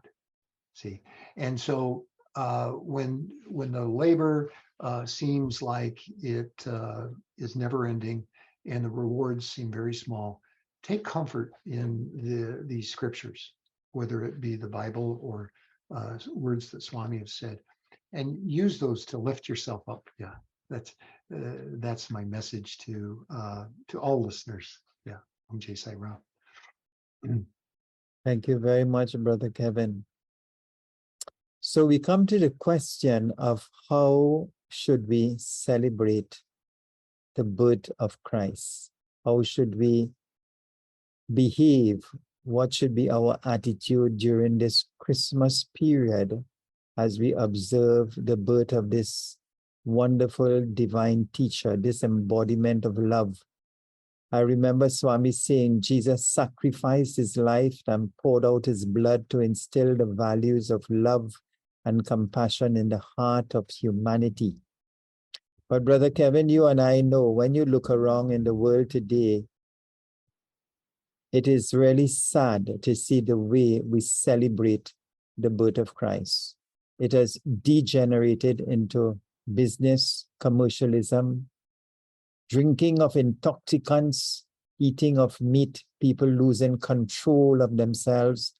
[SPEAKER 2] See, and so when the labor seems like it is never ending and the rewards seem very small, take comfort in these scriptures, whether it be the Bible or words that Swami has said, and use those to lift yourself up. Yeah, that's my message to all listeners. Yeah, I'm Jay Sai Ram.
[SPEAKER 1] Thank you very much, Brother Kevin. So we come to the question of how should we celebrate the birth of Christ? How should we behave? What should be our attitude during this Christmas period as we observe the birth of this wonderful divine teacher, this embodiment of love? I remember Swami saying Jesus sacrificed his life and poured out his blood to instill the values of love and compassion in the heart of humanity. But Brother Kevin, you and I know when you look around in the world today, it is really sad to see the way we celebrate the birth of Christ. It has degenerated into business, commercialism, drinking of intoxicants, eating of meat, people losing control of themselves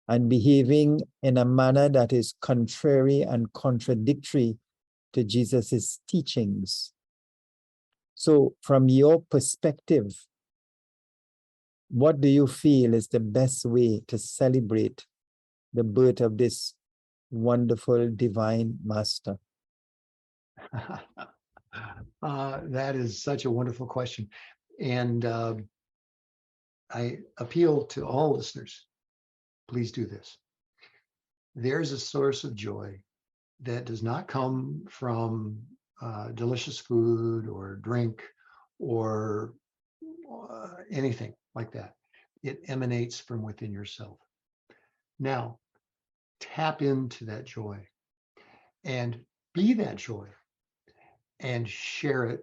[SPEAKER 1] and behaving in a manner that is contrary and contradictory to Jesus's teachings. So from your perspective, what do you feel is the best way to celebrate the birth of this wonderful divine master?
[SPEAKER 2] That is such a wonderful question. And I appeal to all listeners, please do this. There's a source of joy that does not come from delicious food or drink or anything like that. It emanates from within yourself. Now, tap into that joy and be that joy and share it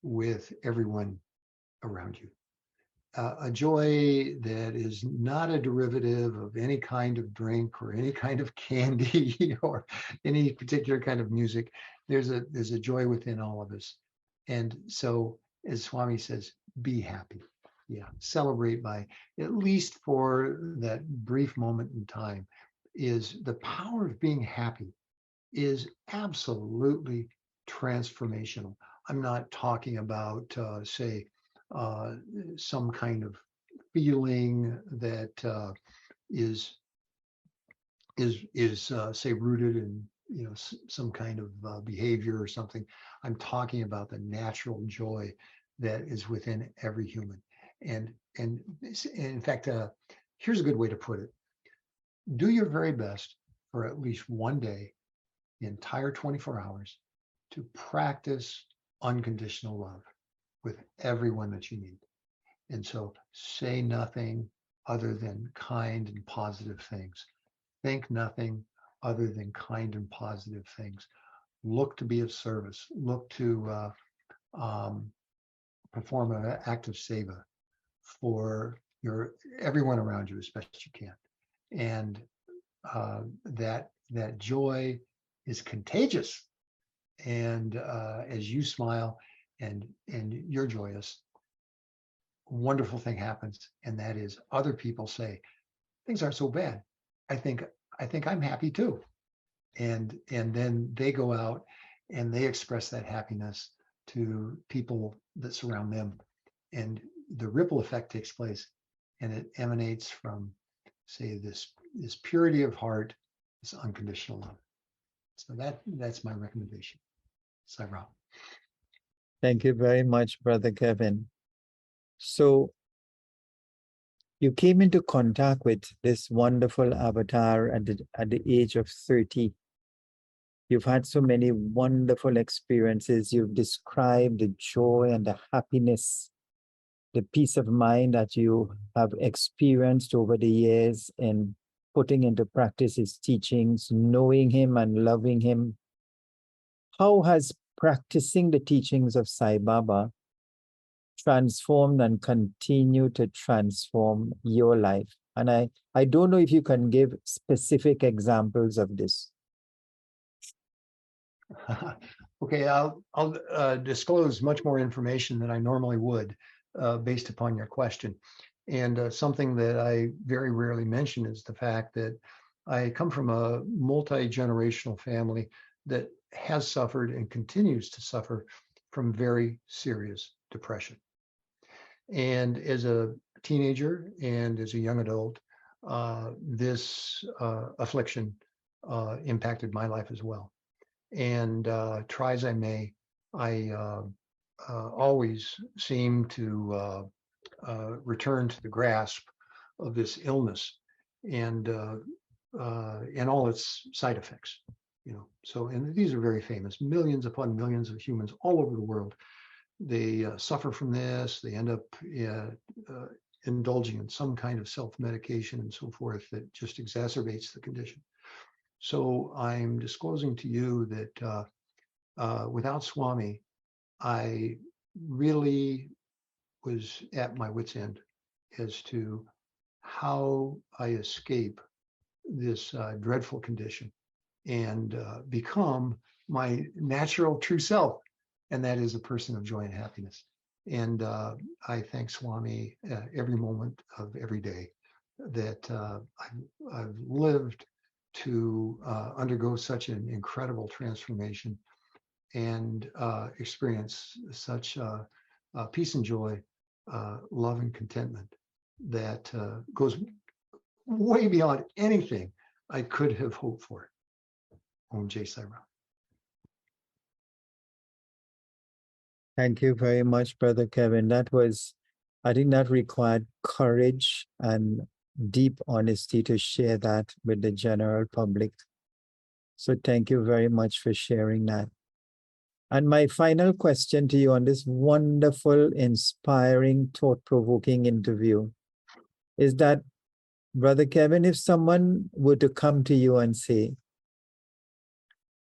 [SPEAKER 2] with everyone around you. A joy that is not a derivative of any kind of drink or any kind of candy or any particular kind of music. There's a joy within all of us. And so, as Swami says, be happy. Yeah, celebrate by, at least for that brief moment in time, is the power of being happy is absolutely transformational. I'm not talking about, say, some kind of feeling that is say rooted some kind of behavior or something. I'm talking about the natural joy that is within every human. And in fact, here's a good way to put it. Do your very best for at least one day, the entire 24 hours, to practice unconditional love with everyone that you meet. And so say nothing other than kind and positive things. Think nothing other than kind and positive things. Look to be of service. Look to perform an act of seva for everyone around you as best you can. And that joy is contagious. And as you smile and you're joyous, a wonderful thing happens, and that is other people say, things aren't so bad. I think I'm happy too. And then they go out and they express that happiness to people that surround them. And the ripple effect takes place, and it emanates from, say, this purity of heart, this unconditional love. So that's my recommendation. Saira.
[SPEAKER 1] Thank you very much, Brother Kevin. So you came into contact with this wonderful avatar at the age of 30. You've had so many wonderful experiences. You've described the joy and the happiness, the peace of mind that you have experienced over the years in putting into practice his teachings, knowing him and loving him. How has practicing the teachings of Sai Baba transformed and continue to transform your life? And I don't know if you can give specific examples of this.
[SPEAKER 2] Okay, I'll disclose much more information than I normally would based upon your question. And something that I very rarely mention is the fact that I come from a multi-generational family that has suffered and continues to suffer from very serious depression. And as a teenager and as a young adult, this affliction impacted my life as well. And try as I may, I always seem to return to the grasp of this illness and all its side effects. So, and these are very famous. Millions upon millions of humans all over the world, they suffer from this. They end up indulging in some kind of self-medication and so forth that just exacerbates the condition. So I'm disclosing to you that without Swami, I really was at my wit's end as to how I escape this dreadful condition and become my natural true self, and that is a person of joy and happiness. And I thank Swami every moment of every day that I've lived to undergo such an incredible transformation and experience such peace and joy, love and contentment that goes way beyond anything I could have hoped for. Om Jai Sai Ram.
[SPEAKER 1] Thank you very much, Brother Kevin. I think that required courage and deep honesty to share that with the general public. So thank you very much for sharing that. And my final question to you on this wonderful, inspiring, thought-provoking interview is that, Brother Kevin, if someone were to come to you and say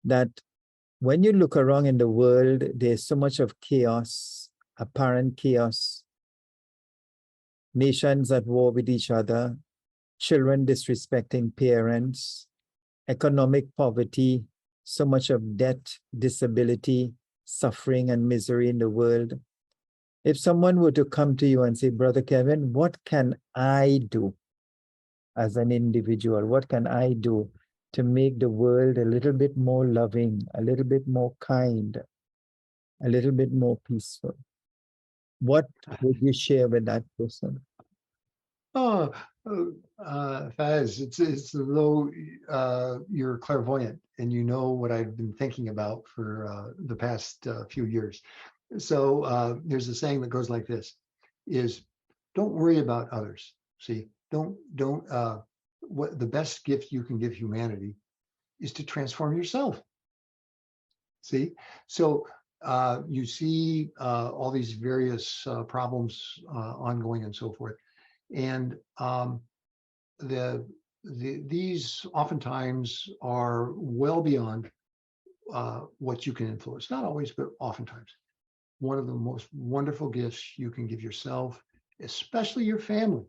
[SPEAKER 1] that when you look around in the world, there's so much of chaos, apparent chaos, nations at war with each other, children disrespecting parents, economic poverty, so much of debt, disability, suffering, and misery in the world. If someone were to come to you and say, Brother Kevin, what can I do as an individual? What can I do to make the world a little bit more loving, a little bit more kind, a little bit more peaceful? What would you share with that person?
[SPEAKER 2] Oh, Faz, it's as though you're clairvoyant and you know what I've been thinking about for the past few years. So there's a saying that goes like this: is don't worry about others. See, don't. What the best gift you can give humanity is to transform yourself. See, so you see all these various problems ongoing and so forth, and these oftentimes are well beyond what you can influence. Not always, but oftentimes. One of the most wonderful gifts you can give yourself, especially your family,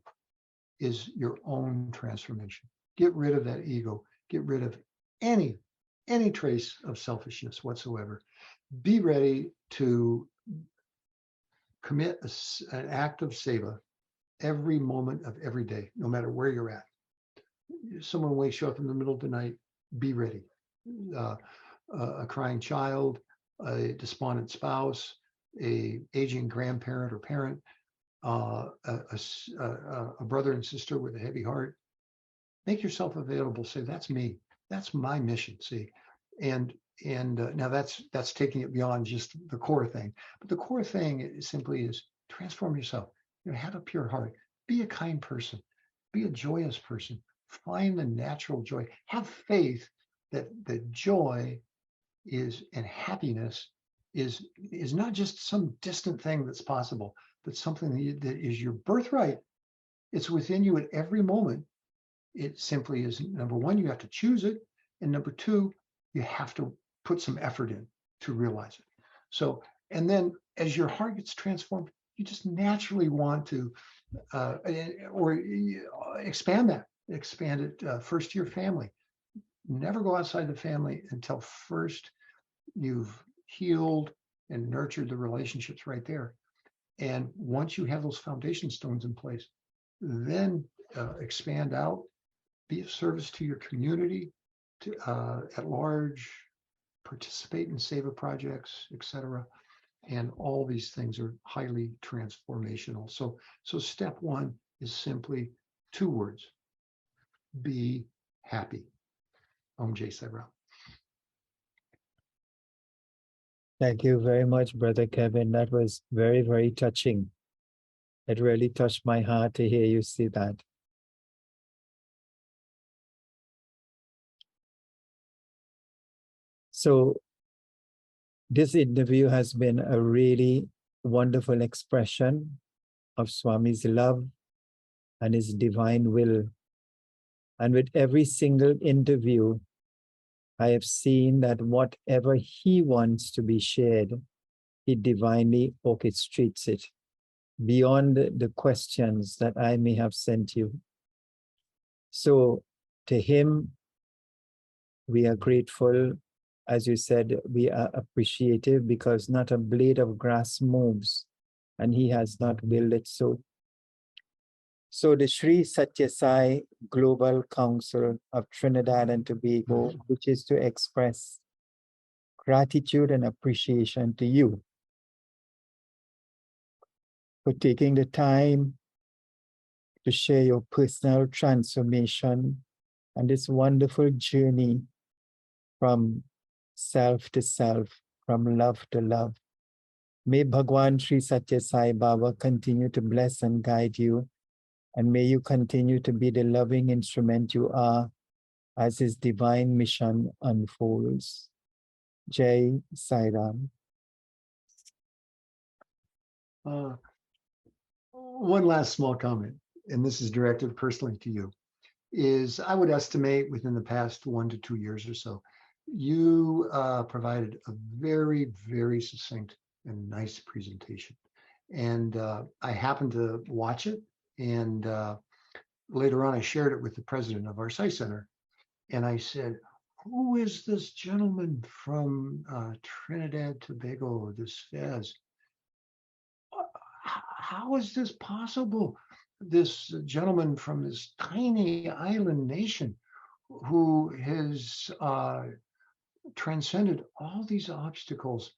[SPEAKER 2] is your own transformation. Get rid of that ego. Get rid of any trace of selfishness whatsoever. Be ready to commit an act of seva every moment of every day, no matter where you're at. Someone wakes you up in the middle of the night, be ready. Uh, a crying child, a despondent spouse, a aging grandparent or parent, a brother and sister with a heavy heart. Make yourself available. Say, that's me. That's my mission. See, and now that's taking it beyond just the core thing. But the core thing simply is transform yourself. Have a pure heart. Be a kind person. Be a joyous person. Find the natural joy. Have faith that the joy is and happiness is not just some distant thing that's possible, but something that is your birthright. It's within you at every moment. It simply is, number one, you have to choose it, and number two, you have to put some effort in to realize it. So, and then as your heart gets transformed, you just naturally want to or expand it first to your family. Never go outside the family until first you've healed and nurtured the relationships right there. And once you have those foundation stones in place, then expand out, be of service to your community, at large, participate in seva projects, etc. And all these things are highly transformational. So step one is simply 2 words: be happy. Om Jai Sai Ram.
[SPEAKER 1] Thank you very much, Brother Kevin. That was very, very touching. It really touched my heart to hear you say that. So this interview has been a really wonderful expression of Swami's love and his divine will. And with every single interview, I have seen that whatever he wants to be shared, he divinely orchestrates it beyond the questions that I may have sent you. So to him, we are grateful. As you said, we are appreciative because not a blade of grass moves, and he has not willed it so. So the Sri Satya Sai Global Council of Trinidad and Tobago, which is to express gratitude and appreciation to you for taking the time to share your personal transformation and this wonderful journey from self to self, from love to love. May Bhagwan Sri Satya Sai Baba continue to bless and guide you, and may you continue to be the loving instrument you are as his divine mission unfolds. Jai Sai Ram.
[SPEAKER 2] One last small comment, and this is directed personally to you, is I would estimate within the past 1 to 2 years or so, you provided a very, very succinct and nice presentation. And I happened to watch it, and later on I shared it with the president of our Sai Center. And I said, who is this gentleman from Trinidad Tobago, this Fez? How is this possible? This gentleman from this tiny island nation who has transcended all these obstacles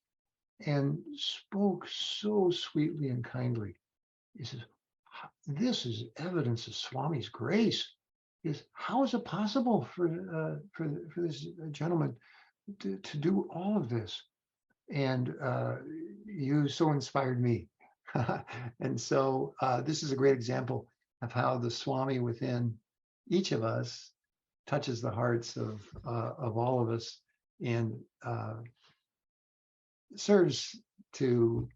[SPEAKER 2] and spoke so sweetly and kindly. He says, This is evidence of Swami's grace. Is how is it possible for this gentleman to do all of this? And you so inspired me. And so this is a great example of how the Swami within each of us touches the hearts of all of us and serves to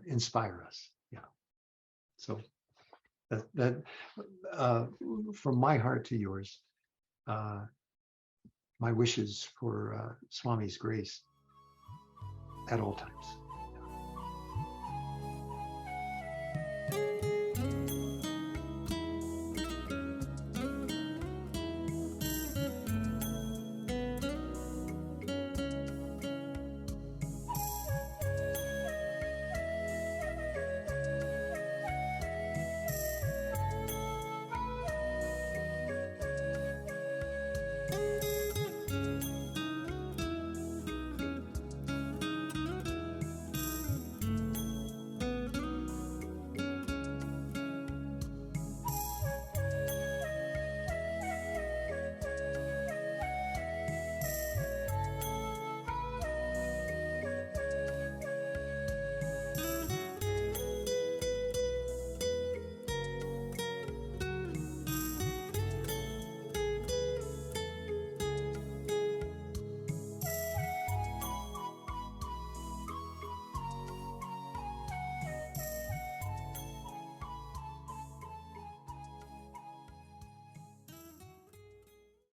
[SPEAKER 2] inspire us. Yeah. So that from my heart to yours, my wishes for Swami's grace at all times.